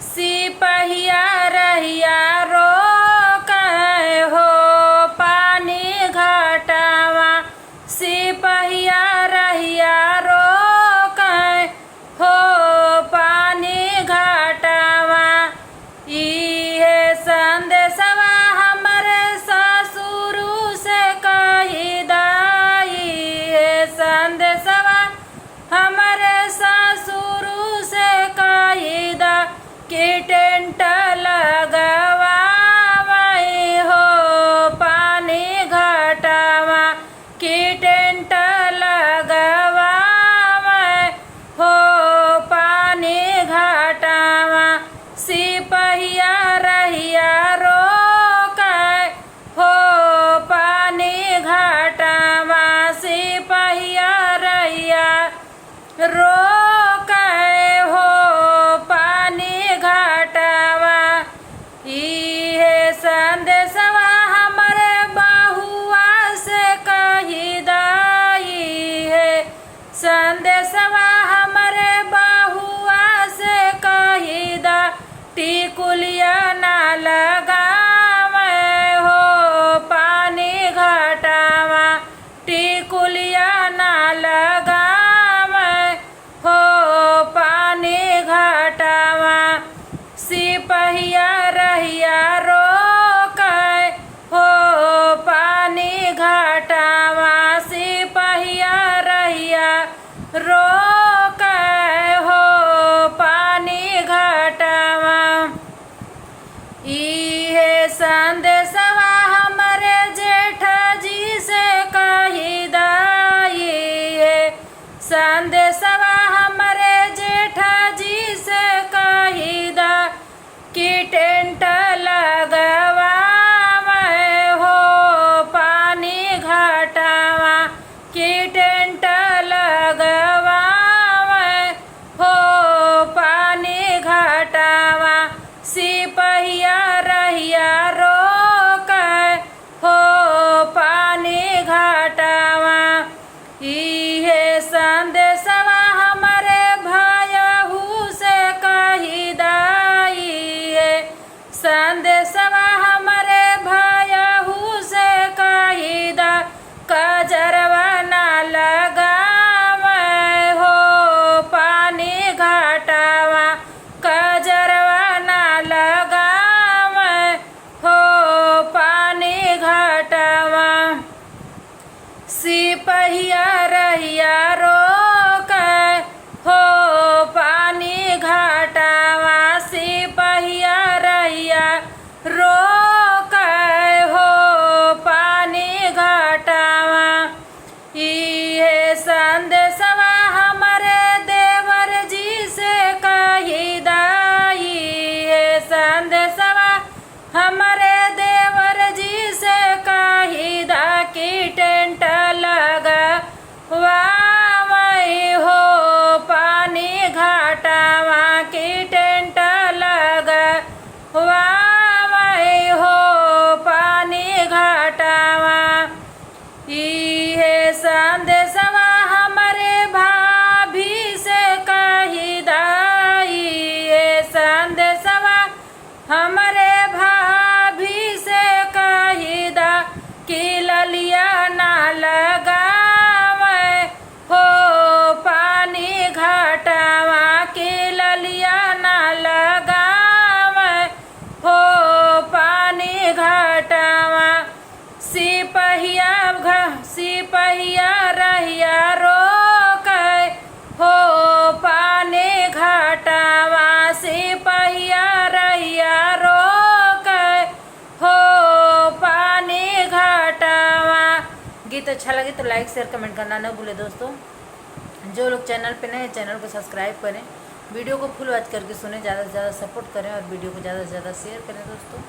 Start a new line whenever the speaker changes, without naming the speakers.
सिपहिया रहिया रोकै हो पानी घाटावा। सिपहिया रहिया रोकै हो पानी घाटावा। इहे संदेशवा हमरे ससुरु से कही दाई। इहे संदेशवा हमरे ससुरु से कही दा कि टेंट लगवावै हो पानी घाटावा। कि टेंट लगवावै हो पानी घाटावा। सिपहिया रहिया रोकै हो पानी घाटावा। सिपहिया रहिया रोकै हो पानी घाटावा। इहे संदेशवा हमरे बहुआ से कही दाई। इहे संदेशवा हमरे बहुआ से कही दा टिकुलिया ना लगावै हो पानी घाटावा। टिकुलिया ना लगावै हो पानी घाटावा। सिपहिया रहिया रोकै हो पानी घाटावा। सिपहिया रहिया रोकै हो पानी घाटावा। इहे संदेशवा हमरे जेठ जी से कही दाई। इहे संदेशवा हमरे जेठ जी से कही दा कि टेंट लगवावै हो पानी घाटावा। कि टेंट लगवावै हो पानी घाटावा। सिपहिया रहिया रोकै हो पानी घाटावा। इहे संदेशवा हमरे भायहू से कही दाई। इहे संदेशवा हमरे भायहू से कही दा कजरवा ना लगावै हो पानी घाटावा। कजरवा ना लगावै हो पानी घाटावा। सिपहिया रहिया रोकै हो पानी घाटावा। सिपहिया रहिया रोकै हो पानी घाटावा। इहे संदेशवा हमरे देवर जी से कही दाई। इहे संदेशवा हमरे देवर जी से कही दा कि टेंट लगवावै हो पानी घाटावा। कि टेंट लगवावै हो पानी घाटावा। इहे संदेशवा हमरे भाभी से कही दाई। इहे संदेशवा हमरे भाभी से कही दा कि ललिया ना लगावै हो पानी घाटावा। कि ललिया ना लगावै हो पानी घाटावा। सिपहिया रहिया रोकै हो पानी घाटावा। सिपहिया रहिया रोकै हो पानी घाटावा। गीत अच्छा लगे तो लाइक शेयर कमेंट करना न भूले दोस्तों। जो लोग चैनल पे नए हैं चैनल को सब्सक्राइब करें। वीडियो को फुल वॉच करके सुने, ज़्यादा से ज़्यादा सपोर्ट करें और वीडियो को ज़्यादा से ज़्यादा शेयर करें दोस्तों।